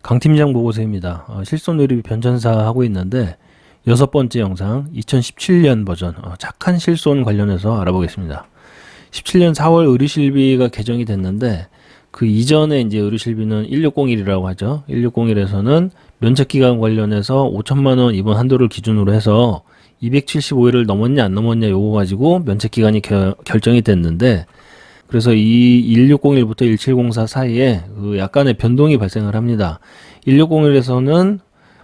강 팀장 보고서입니다. 실손의료비 변전사 하고 있는데 6번째 영상 2017년 버전 착한 실손 관련해서 알아보겠습니다. 17년 4월 의료실비가 개정이 됐는데 그 이전에 이제 의료실비는 1601이라고 하죠. 1601에서는 면책기간 관련해서 5천만 원 입원 한도를 기준으로 해서 275일을 넘었냐 안 넘었냐 요거 가지고 면책기간이 결정이 됐는데, 그래서 이 1601부터 1704 사이에 그 약간의 변동이 발생을 합니다. 1601에서는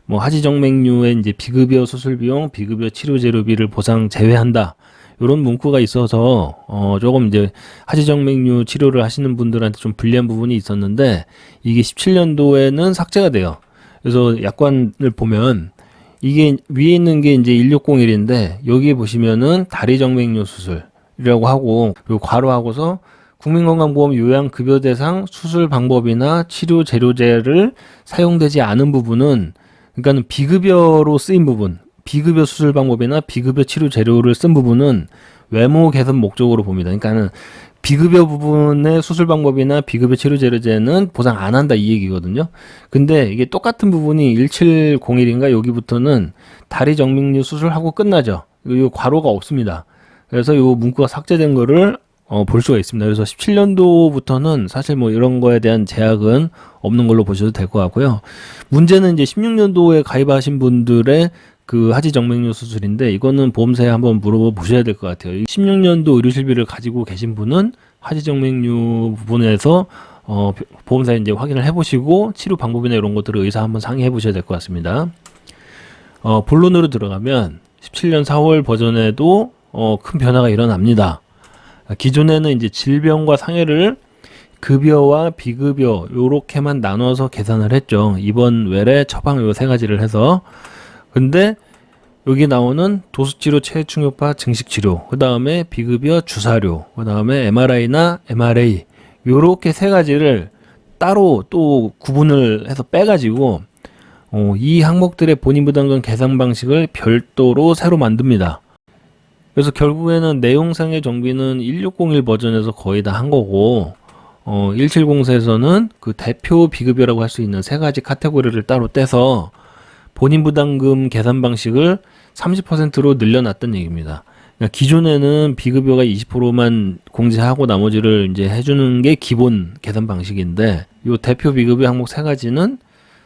뭐 하지정맥류의 이제 비급여 수술비용, 비급여 치료재료비를 보상 제외한다, 이런 문구가 있어서 조금 이제 하지정맥류 치료를 하시는 분들한테 좀 불리한 부분이 있었는데, 이게 17년도에는 삭제가 돼요. 그래서 약관을 보면 이게 위에 있는 게 이제 1601인데 여기 보시면은 다리정맥류 수술이라고 하고, 그리고 괄호하고서 국민건강보험 요양급여 대상 수술 방법이나 치료 재료제를 사용되지 않은 부분은, 그러니까는 비급여로 쓰인 부분, 비급여 수술 방법이나 비급여 치료 재료를 쓴 부분은 외모 개선 목적으로 봅니다. 그러니까는 비급여 부분의 수술 방법이나 비급여 치료 재료제는 보상 안 한다, 이 얘기거든요. 근데 이게 똑같은 부분이 1701인가 여기부터는 다리 정맥류 수술하고 끝나죠. 이 괄호가 없습니다. 그래서 이 문구가 삭제된 거를 볼 수가 있습니다. 그래서 17년도부터는 사실 뭐 이런 거에 대한 제약은 없는 걸로 보셔도 될 것 같고요. 문제는 이제 16년도에 가입하신 분들의 그 하지정맥류 수술인데, 이거는 보험사에 한번 물어보셔야 될 것 같아요. 16년도 의료실비를 가지고 계신 분은 하지정맥류 부분에서 보험사에 이제 확인을 해보시고 치료 방법이나 이런 것들을 의사 한번 상의해 보셔야 될 것 같습니다. 본론으로 들어가면 17년 4월 버전에도 큰 변화가 일어납니다. 기존에는 이제 질병과 상해를 급여와 비급여 요렇게만 나눠서 계산을 했죠. 입원, 외래, 처방 요 세 가지를 해서. 근데 여기 나오는 도수치료, 체중효과, 증식치료, 그 다음에 비급여 주사료, 그 다음에 MRI나 MRA 요렇게 세 가지를 따로 또 구분을 해서 빼가지고 이 항목들의 본인부담금 계산 방식을 별도로 새로 만듭니다. 그래서 결국에는 내용상의 정비는 1601 버전에서 거의 다 한 거고, 1704에서는 그 대표 비급여라고 할 수 있는 세 가지 카테고리를 따로 떼서 본인 부담금 계산 방식을 30%로 늘려놨던 얘기입니다. 그러니까 기존에는 비급여가 20%만 공제하고 나머지를 이제 해주는 게 기본 계산 방식인데, 요 대표 비급여 항목 세 가지는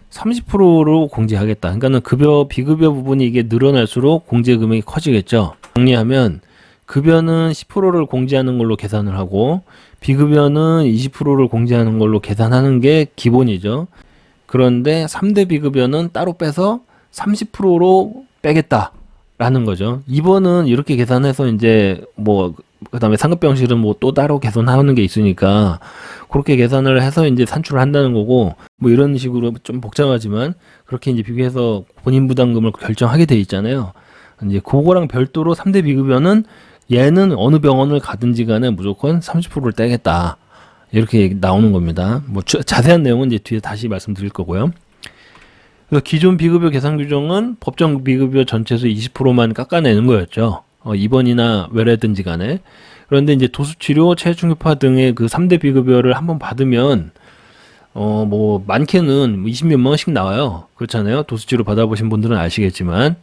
30%로 공제하겠다. 그러니까는 비급여 부분이 이게 늘어날수록 공제 금액이 커지겠죠. 정리하면 급여는 10%를 공제하는 걸로 계산을 하고 비급여는 20%를 공제하는 걸로 계산하는 게 기본이죠. 그런데 3대 비급여는 따로 빼서 30%로 빼겠다라는 거죠. 2번은 이렇게 계산해서 이제 뭐 그다음에 상급병실은 뭐 또 따로 계산하는 게 있으니까 그렇게 계산을 해서 이제 산출을 한다는 거고, 뭐 이런 식으로 좀 복잡하지만 그렇게 이제 비교해서 본인 부담금을 결정하게 돼 있잖아요. 이제 그거랑 별도로 3대 비급여는 얘는 어느 병원을 가든지 간에 무조건 30%를 떼겠다, 이렇게 나오는 겁니다. 뭐 자세한 내용은 이제 뒤에 다시 말씀드릴 거고요. 그래서 기존 비급여 계산 규정은 법정 비급여 전체에서 20%만 깎아내는 거였죠. 입원이나 외래든지 간에. 그런데 이제 도수치료, 체중유파 등의 그 3대 비급여를 한번 받으면 뭐 많게는 20몇만 원씩 나와요. 그렇잖아요. 도수치료 받아보신 분들은 아시겠지만.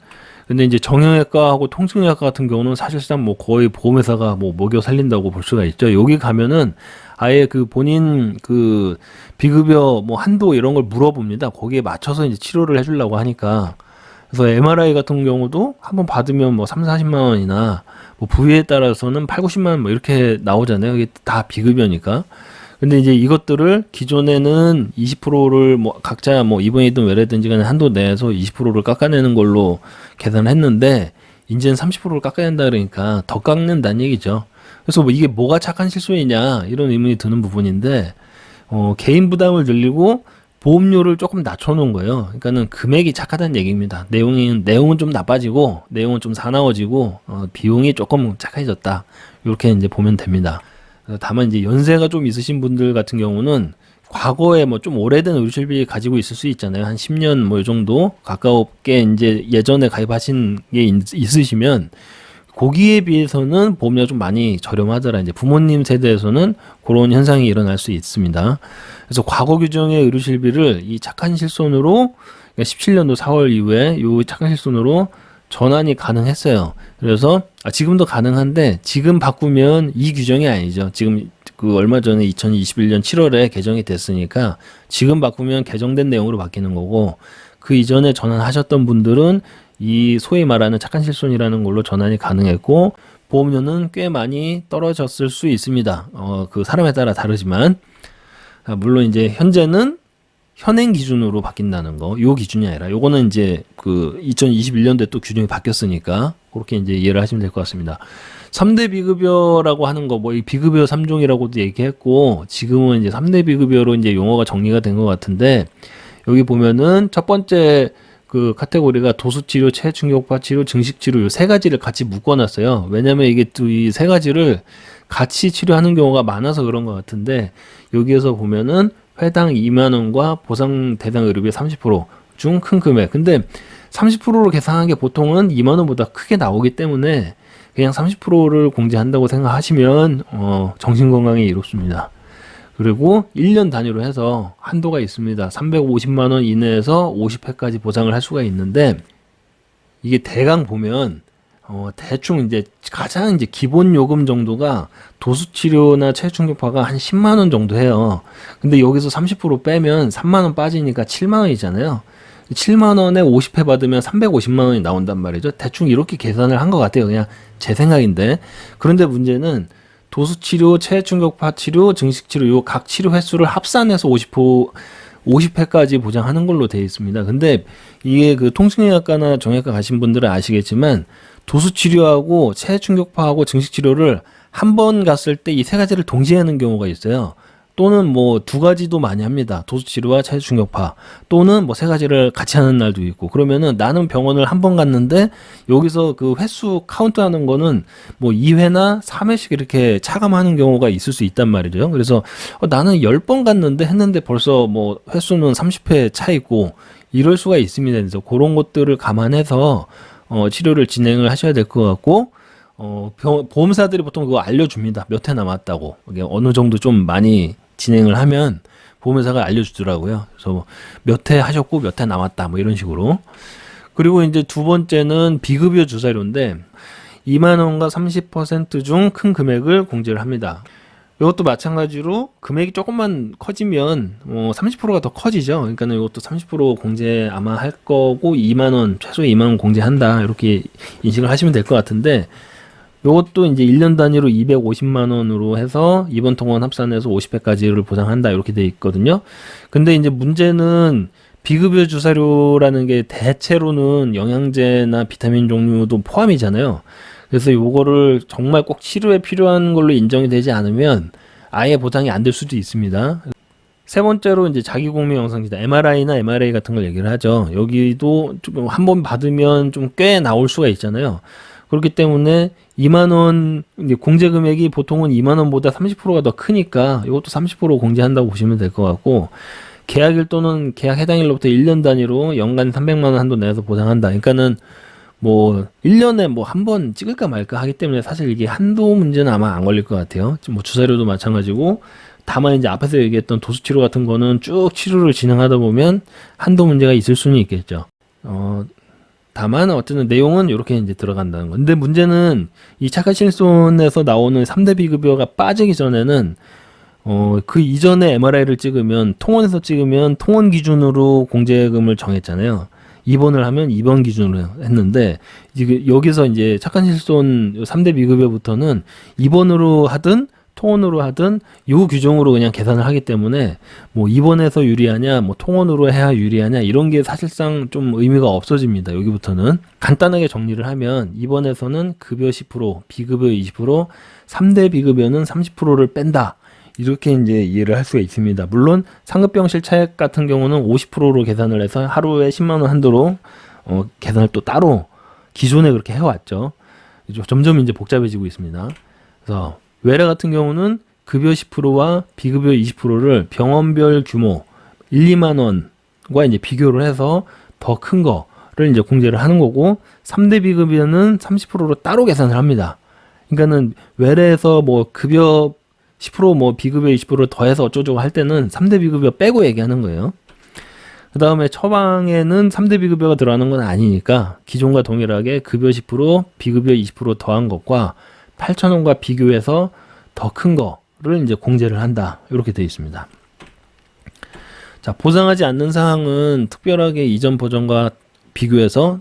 근데 이제 정형외과하고 통증의학과 같은 경우는 사실상 뭐 거의 보험회사가 뭐 먹여 살린다고 볼 수가 있죠. 여기 가면은 아예 그 본인 그 비급여 뭐 한도 이런 걸 물어봅니다. 거기에 맞춰서 이제 치료를 해주려고 하니까. 그래서 MRI 같은 경우도 한번 받으면 뭐 3, 40만 원이나 뭐 부위에 따라서는 8, 90만 원 뭐 이렇게 나오잖아요. 이게 다 비급여니까. 근데 이제 이것들을 기존에는 20%를 뭐 각자 뭐 입원이든 외래든지 간에 한도 내에서 20%를 깎아내는 걸로 계산을 했는데, 이제는 30%를 깎아야 한다 그러니까 더 깎는다는 얘기죠. 그래서 뭐 이게 뭐가 착한 실수이냐 이런 의문이 드는 부분인데, 개인 부담을 늘리고 보험료를 조금 낮춰놓은 거예요. 그러니까는 금액이 착하다는 얘기입니다. 내용은 좀 나빠지고 내용은 좀 사나워지고 비용이 조금 착해졌다, 이렇게 이제 보면 됩니다. 다만 이제 연세가 좀 있으신 분들 같은 경우는 과거에 뭐 좀 오래된 의료실비 가지고 있을 수 있잖아요. 한 10년 뭐 이 정도 가깝게 이제 예전에 가입하신 게 있으시면 고기에 비해서는 보험료가 좀 많이 저렴하더라. 이제 부모님 세대에서는 그런 현상이 일어날 수 있습니다. 그래서 과거 규정의 의료실비를 이 착한 실손으로, 그러니까 17년도 4월 이후에 이 착한 실손으로 전환이 가능했어요. 그래서 지금도 가능한데 지금 바꾸면 이 규정이 아니죠. 지금 그 얼마 전에 2021년 7월에 개정이 됐으니까 지금 바꾸면 개정된 내용으로 바뀌는 거고, 그 이전에 전환하셨던 분들은 이 소위 말하는 착한 실손이라는 걸로 전환이 가능했고 보험료는 꽤 많이 떨어졌을 수 있습니다. 그 사람에 따라 다르지만 물론 이제 현재는 현행 기준으로 바뀐다는 거, 요 기준이 아니라 요거는 이제 그 2021년도에 또 규정이 바뀌었으니까 그렇게 이제 이해를 하시면 될 것 같습니다. 3대 비급여라고 하는 거, 뭐 이 비급여 3종이라고도 얘기했고 지금은 이제 3대 비급여로 이제 용어가 정리가 된 것 같은데, 여기 보면은 첫 번째 그 카테고리가 도수치료, 체충격파 치료, 증식치료 요 세 가지를 같이 묶어놨어요. 왜냐면 이게 또 이 세 가지를 같이 치료하는 경우가 많아서 그런 것 같은데, 여기에서 보면은 회당 2만 원과 보상 대상 의료비 30%중 큰 금액. 근데 30%로 계산한 게 보통은 2만 원보다 크게 나오기 때문에 그냥 30%를 공제한다고 생각하시면 정신 건강에 이롭습니다. 그리고 1년 단위로 해서 한도가 있습니다. 350만 원 이내에서 50회까지 보상을 할 수가 있는데, 이게 대강 보면 대충 이제 가장 이제 기본 요금 정도가 도수치료나 체충격파가 한 10만 원 정도 해요. 근데 여기서 30% 빼면 3만 원 빠지니까 7만 원이잖아요. 7만 원에 50회 받으면 350만 원이 나온단 말이죠. 대충 이렇게 계산을 한 것 같아요. 그냥 제 생각인데. 그런데 문제는 도수치료, 체충격파 치료, 증식치료 요 각 치료 횟수를 합산해서 50회까지 보장하는 걸로 되어 있습니다. 근데 이게 그 통증의학과나 정형외과 가신 분들은 아시겠지만 도수치료하고 체충격파하고 증식치료를 한 번 갔을 때 이 세 가지를 동시에 하는 경우가 있어요. 또는 뭐 두 가지도 많이 합니다. 도수치료와 체충격파. 또는 뭐 세 가지를 같이 하는 날도 있고. 그러면은 나는 병원을 한 번 갔는데 여기서 그 횟수 카운트하는 거는 뭐 2회나 3회씩 이렇게 차감하는 경우가 있을 수 있단 말이죠. 그래서 나는 10번 갔는데 했는데 벌써 뭐 횟수는 30회 차 있고 이럴 수가 있습니다. 그래서 그런 것들을 감안해서 치료를 진행을 하셔야 될 것 같고, 보험사들이 보통 그거 알려줍니다. 몇 회 남았다고. 이게 어느 정도 좀 많이 진행을 하면 보험회사가 알려주더라고요. 그래서 몇 회 하셨고 몇 회 남았다. 뭐 이런 식으로. 그리고 이제 두 번째는 비급여 주사료인데 2만 원과 30%중 큰 금액을 공제를 합니다. 이것도 마찬가지로 금액이 조금만 커지면 30%가 더 커지죠. 그러니까 이것도 30% 공제 아마 할 거고 2만 원, 최소 2만 원 공제한다. 이렇게 인식을 하시면 될 것 같은데, 이것도 이제 1년 단위로 250만 원으로 해서 입원 통원 합산해서 50회까지를 보상한다. 이렇게 돼 있거든요. 근데 이제 문제는 비급여 주사료라는 게 대체로는 영양제나 비타민 종류도 포함이잖아요. 그래서 요거를 정말 꼭 치료에 필요한 걸로 인정이 되지 않으면 아예 보상이 안 될 수도 있습니다. 세 번째로 이제 자기공미 영상지다, MRI나 MRA 같은 걸 얘기를 하죠. 여기도 좀 한 번 받으면 좀 꽤 나올 수가 있잖아요. 그렇기 때문에 2만 원 공제 금액이 보통은 2만 원보다 30%가 더 크니까 이것도 30% 공제한다고 보시면 될 것 같고, 계약일 또는 계약 해당일로부터 1년 단위로 연간 300만 원 한도 내서 보상한다. 그러니까는 뭐 1년에 뭐 한 번 찍을까 말까 하기 때문에 사실 이게 한도 문제는 아마 안 걸릴 것 같아요. 뭐 주사료도 마찬가지고, 다만 이제 앞에서 얘기했던 도수치료 같은 거는 쭉 치료를 진행하다 보면 한도 문제가 있을 수는 있겠죠. 다만 어쨌든 내용은 이렇게 이제 들어간다는 건데, 문제는 이 착한 실손에서 나오는 3대 비급여가 빠지기 전에는 그 이전에 MRI를 찍으면 통원에서 찍으면 통원 기준으로 공제금을 정했잖아요. 입원을 하면 입원 기준으로 했는데, 여기서 이제 착한 실손 3대 비급여부터는 입원으로 하든 통원으로 하든 요 규정으로 그냥 계산을 하기 때문에 뭐 입원해서 유리하냐, 뭐 통원으로 해야 유리하냐, 이런 게 사실상 좀 의미가 없어집니다. 여기부터는 간단하게 정리를 하면 입원에서는 급여 10%, 비급여 20%, 3대 비급여는 30%를 뺀다. 이렇게 이제 이해를 할 수가 있습니다. 물론 상급병실 차액 같은 경우는 50%로 계산을 해서 하루에 10만 원 한도로 계산을 또 따로 기존에 그렇게 해왔죠. 점점 이제 복잡해지고 있습니다. 그래서 외래 같은 경우는 급여 10%와 비급여 20%를 병원별 규모 1, 2만 원과 이제 비교를 해서 더 큰 거 이제 공제를 하는 거고 3대 비급여는 30%로 따로 계산을 합니다. 그러니까는 외래에서 뭐 급여 10% 뭐 비급여 20% 더해서 어쩌고저쩌고 할 때는 3대 비급여 빼고 얘기하는 거예요. 그 다음에 처방에는 3대 비급여가 들어가는 건 아니니까 기존과 동일하게 급여 10% 비급여 20% 더한 것과 8,000원과 비교해서 더 큰 거를 이제 공제를 한다. 이렇게 되어 있습니다. 자, 보상하지 않는 사항은 특별하게 이전 버전과 비교해서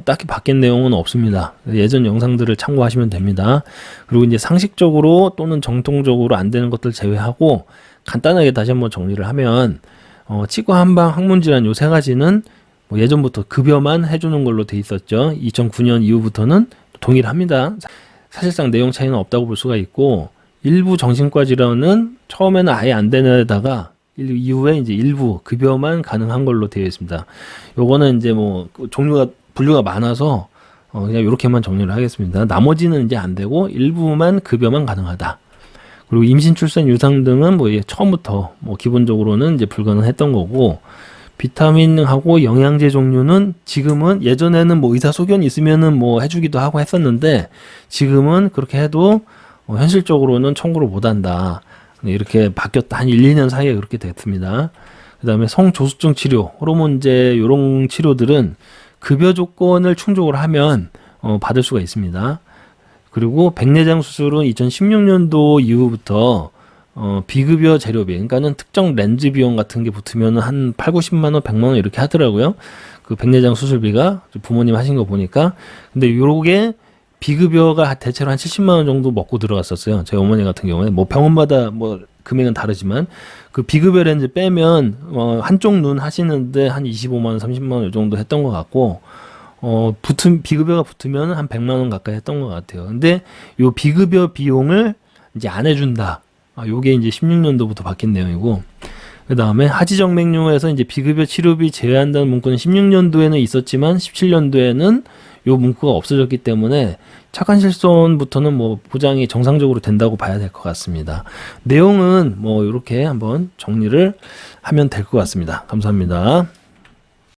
딱히 바뀐 내용은 없습니다. 예전 영상들을 참고하시면 됩니다. 그리고 이제 상식적으로 또는 정통적으로 안 되는 것들 제외하고 간단하게 다시 한번 정리를 하면 치과 한방 항문질환 요 세 가지는 뭐 예전부터 급여만 해주는 걸로 돼 있었죠. 2009년 이후부터는 동일합니다. 사실상 내용 차이는 없다고 볼 수가 있고 일부 정신과 질환은 처음에는 아예 안 되는 데다가 이후에 이제 일부 급여만 가능한 걸로 되어 있습니다. 요거는 이제 뭐 분류가 많아서 그냥 이렇게만 정리를 하겠습니다. 나머지는 이제 안 되고 일부만 급여만 가능하다. 그리고 임신, 출산, 유산 등은 뭐 처음부터 뭐 기본적으로는 이제 불가능했던 거고 비타민하고 영양제 종류는 지금은 예전에는 뭐 의사 소견이 있으면은 뭐 해주기도 하고 했었는데 지금은 그렇게 해도 현실적으로는 청구를 못 한다. 이렇게 바뀌었다. 한 1, 2년 사이에 그렇게 됐습니다. 그 다음에 성조숙증 치료, 호르몬제 이런 치료들은 급여 조건을 충족을 하면 받을 수가 있습니다. 그리고 백내장 수술은 2016년도 이후부터 비급여 재료비, 그러니까는 특정 렌즈 비용 같은 게 붙으면 한 8, 90만 원, 100만 원 이렇게 하더라고요. 그 백내장 수술비가 부모님 하신 거 보니까. 근데 요게 비급여가 대체로 한 70만 원 정도 먹고 들어갔었어요. 저희 어머니 같은 경우에 뭐 병원마다 뭐 금액은 다르지만 그 비급여 렌즈 빼면 한쪽 눈 하시는데 한 25만 원, 30만 원 이 정도 했던 것 같고 비급여가 붙으면 한 100만 원 가까이 했던 것 같아요. 근데 요 비급여 비용을 이제 안 해준다. 요게 이제 16년도부터 바뀐 내용이고, 그 다음에 하지정맥류에서 이제 비급여 치료비 제외한다는 문구는 16년도에는 있었지만 17년도에는 요 문구가 없어졌기 때문에 착한 실손부터는 뭐 보장이 정상적으로 된다고 봐야 될 것 같습니다. 내용은 뭐 이렇게 한번 정리를 하면 될 것 같습니다. 감사합니다.